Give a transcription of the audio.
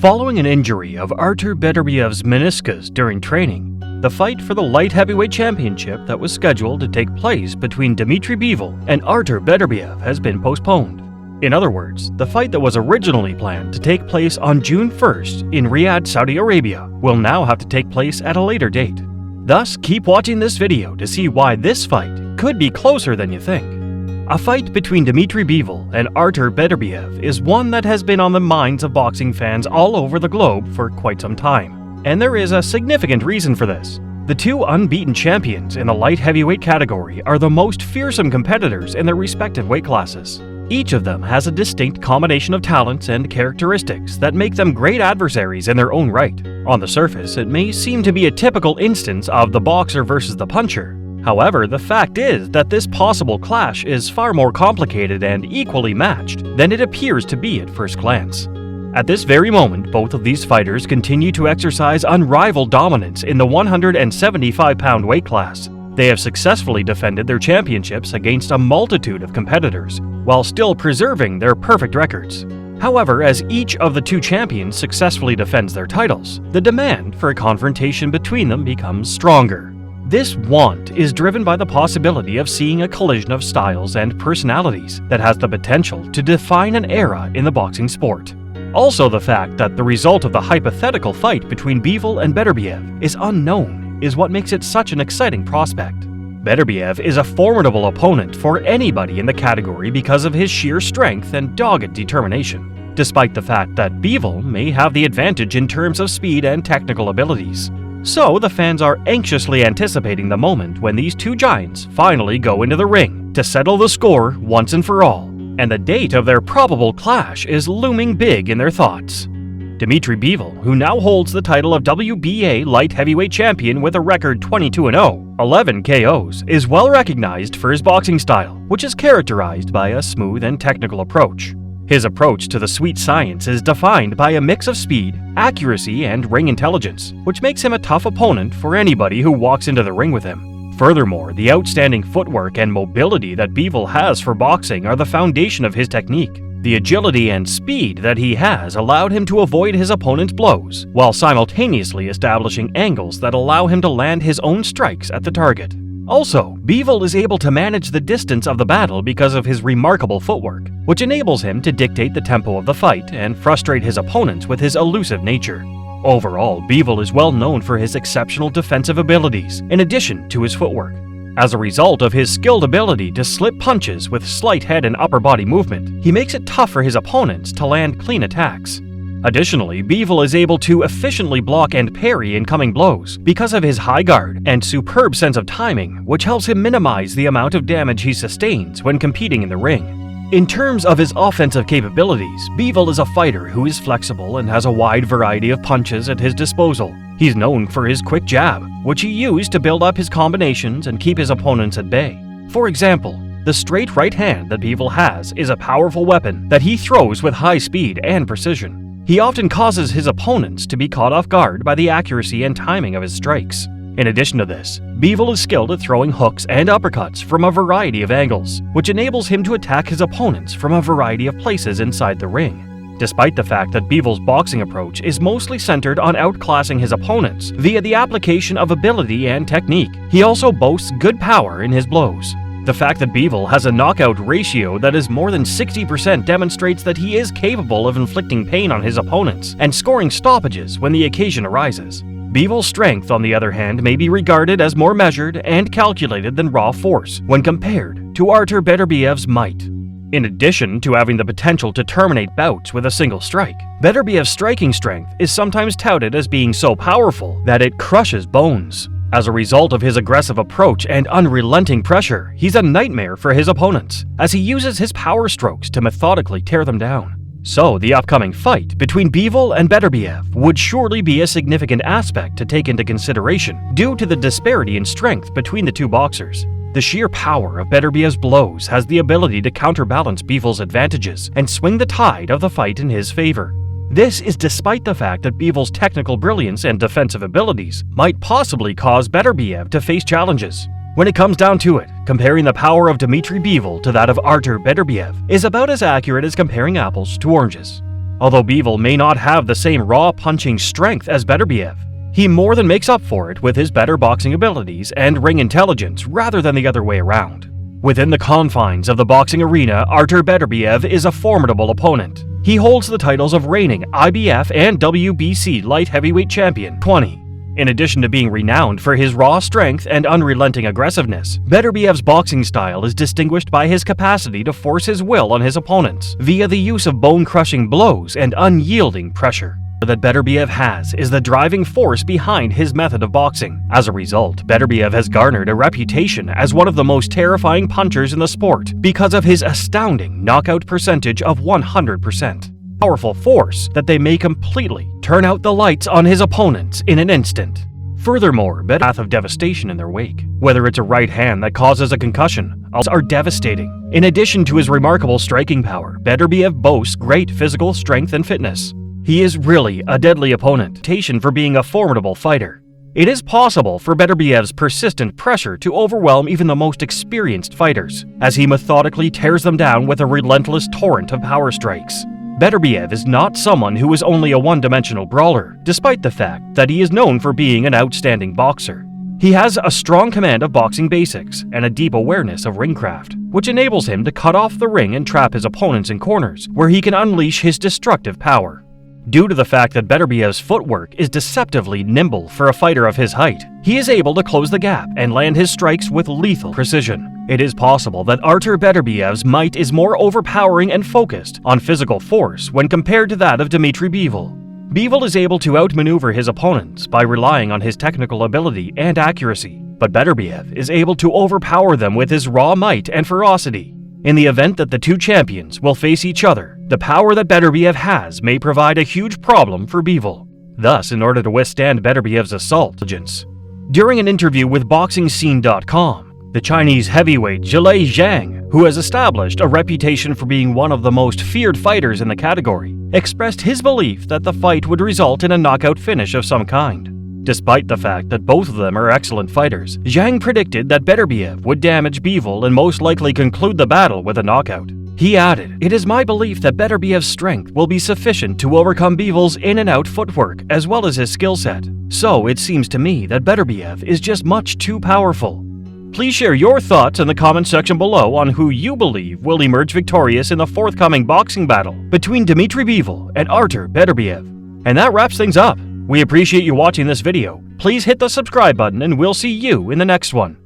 Following an injury of Artur Beterbiev's meniscus during training, the fight for the light heavyweight championship that was scheduled to take place between Dmitry Bivol and Artur Beterbiev has been postponed. In other words, the fight that was originally planned to take place on June 1st in Riyadh, Saudi Arabia, will now have to take place at a later date. Thus, keep watching this video to see why this fight could be closer than you think. A fight between Dmitry Bivol and Artur Beterbiev is one that has been on the minds of boxing fans all over the globe for quite some time, and there is a significant reason for this. The two unbeaten champions in the light heavyweight category are the most fearsome competitors in their respective weight classes. Each of them has a distinct combination of talents and characteristics that make them great adversaries in their own right. On the surface, it may seem to be a typical instance of the boxer versus the puncher. However, the fact is that this possible clash is far more complicated and equally matched than it appears to be at first glance. At this very moment, both of these fighters continue to exercise unrivaled dominance in the 175-pound weight class. They have successfully defended their championships against a multitude of competitors, while still preserving their perfect records. However, as each of the two champions successfully defends their titles, the demand for a confrontation between them becomes stronger. This want is driven by the possibility of seeing a collision of styles and personalities that has the potential to define an era in the boxing sport. Also, the fact that the result of the hypothetical fight between Bivol and Beterbiev is unknown is what makes it such an exciting prospect. Beterbiev is a formidable opponent for anybody in the category because of his sheer strength and dogged determination, despite the fact that Bivol may have the advantage in terms of speed and technical abilities. So the fans are anxiously anticipating the moment when these two giants finally go into the ring to settle the score once and for all, and the date of their probable clash is looming big in their thoughts. Dmitry Bivol, who now holds the title of WBA light heavyweight champion with a record 22-0, 11 KOs, is well recognized for his boxing style, which is characterized by a smooth and technical approach. His approach to the sweet science is defined by a mix of speed, accuracy, and ring intelligence, which makes him a tough opponent for anybody who walks into the ring with him. Furthermore, the outstanding footwork and mobility that Bivol has for boxing are the foundation of his technique. The agility and speed that he has allowed him to avoid his opponent's blows, while simultaneously establishing angles that allow him to land his own strikes at the target. Also, Bivol is able to manage the distance of the battle because of his remarkable footwork, which enables him to dictate the tempo of the fight and frustrate his opponents with his elusive nature. Overall, Bivol is well known for his exceptional defensive abilities, in addition to his footwork. As a result of his skilled ability to slip punches with slight head and upper body movement, he makes it tough for his opponents to land clean attacks. Additionally, Bivol is able to efficiently block and parry incoming blows because of his high guard and superb sense of timing, which helps him minimize the amount of damage he sustains when competing in the ring. In terms of his offensive capabilities, Bivol is a fighter who is flexible and has a wide variety of punches at his disposal. He's known for his quick jab, which he used to build up his combinations and keep his opponents at bay. For example, the straight right hand that Bivol has is a powerful weapon that he throws with high speed and precision. He often causes his opponents to be caught off guard by the accuracy and timing of his strikes. In addition to this, Bivol is skilled at throwing hooks and uppercuts from a variety of angles, which enables him to attack his opponents from a variety of places inside the ring. Despite the fact that Bivol's boxing approach is mostly centered on outclassing his opponents via the application of ability and technique, he also boasts good power in his blows. The fact that Bivol has a knockout ratio that is more than 60% demonstrates that he is capable of inflicting pain on his opponents and scoring stoppages when the occasion arises. Bivol's strength, on the other hand, may be regarded as more measured and calculated than raw force when compared to Artur Beterbiev's might. In addition to having the potential to terminate bouts with a single strike, Beterbiev's striking strength is sometimes touted as being so powerful that it crushes bones. As a result of his aggressive approach and unrelenting pressure, he's a nightmare for his opponents, as he uses his power strokes to methodically tear them down. So, the upcoming fight between Bivol and Beterbiev would surely be a significant aspect to take into consideration due to the disparity in strength between the two boxers. The sheer power of Beterbiev's blows has the ability to counterbalance Bivol's advantages and swing the tide of the fight in his favor. This is despite the fact that Bivol's technical brilliance and defensive abilities might possibly cause Beterbiev to face challenges. When it comes down to it, comparing the power of Dmitry Bivol to that of Artur Beterbiev is about as accurate as comparing apples to oranges. Although Bivol may not have the same raw punching strength as Beterbiev, he more than makes up for it with his better boxing abilities and ring intelligence rather than the other way around. Within the confines of the boxing arena, Artur Beterbiev is a formidable opponent. He holds the titles of reigning IBF and WBC light heavyweight champion 20. In addition to being renowned for his raw strength and unrelenting aggressiveness, Beterbiev's boxing style is distinguished by his capacity to force his will on his opponents via the use of bone-crushing blows and unyielding pressure. That Beterbiev has is the driving force behind his method of boxing. As a result, Beterbiev has garnered a reputation as one of the most terrifying punchers in the sport because of his astounding knockout percentage of 100%. Powerful force that they may completely turn out the lights on his opponents in an instant. Furthermore, Beterbiev path of devastation in their wake. Whether it's a right hand that causes a concussion, are devastating. In addition to his remarkable striking power, Beterbiev boasts great physical strength and fitness. He is really a deadly opponent, for being a formidable fighter. It is possible for Beterbiev's persistent pressure to overwhelm even the most experienced fighters, as he methodically tears them down with a relentless torrent of power strikes. Beterbiev is not someone who is only a one-dimensional brawler, despite the fact that he is known for being an outstanding boxer. He has a strong command of boxing basics and a deep awareness of ringcraft, which enables him to cut off the ring and trap his opponents in corners, where he can unleash his destructive power. Due to the fact that Beterbiev's footwork is deceptively nimble for a fighter of his height, he is able to close the gap and land his strikes with lethal precision. It is possible that Artur Beterbiev's might is more overpowering and focused on physical force when compared to that of Dmitry Bivol. Bivol is able to outmaneuver his opponents by relying on his technical ability and accuracy, but Beterbiev is able to overpower them with his raw might and ferocity. In the event that the two champions will face each other, the power that Beterbiev has may provide a huge problem for Bivol. Thus, in order to withstand Beterbiev's assault, during an interview with BoxingScene.com, the Chinese heavyweight Zhilei Zhang, who has established a reputation for being one of the most feared fighters in the category, expressed his belief that the fight would result in a knockout finish of some kind. Despite the fact that both of them are excellent fighters, Zhang predicted that Beterbiev would damage Bivol and most likely conclude the battle with a knockout. He added, "It is my belief that Beterbiev's strength will be sufficient to overcome Bivol's in-and-out footwork as well as his skill set. So it seems to me that Beterbiev is just much too powerful." Please share your thoughts in the comment section below on who you believe will emerge victorious in the forthcoming boxing battle between Dmitry Bivol and Artur Beterbiev. And that wraps things up. We appreciate you watching this video. Please hit the subscribe button and we'll see you in the next one.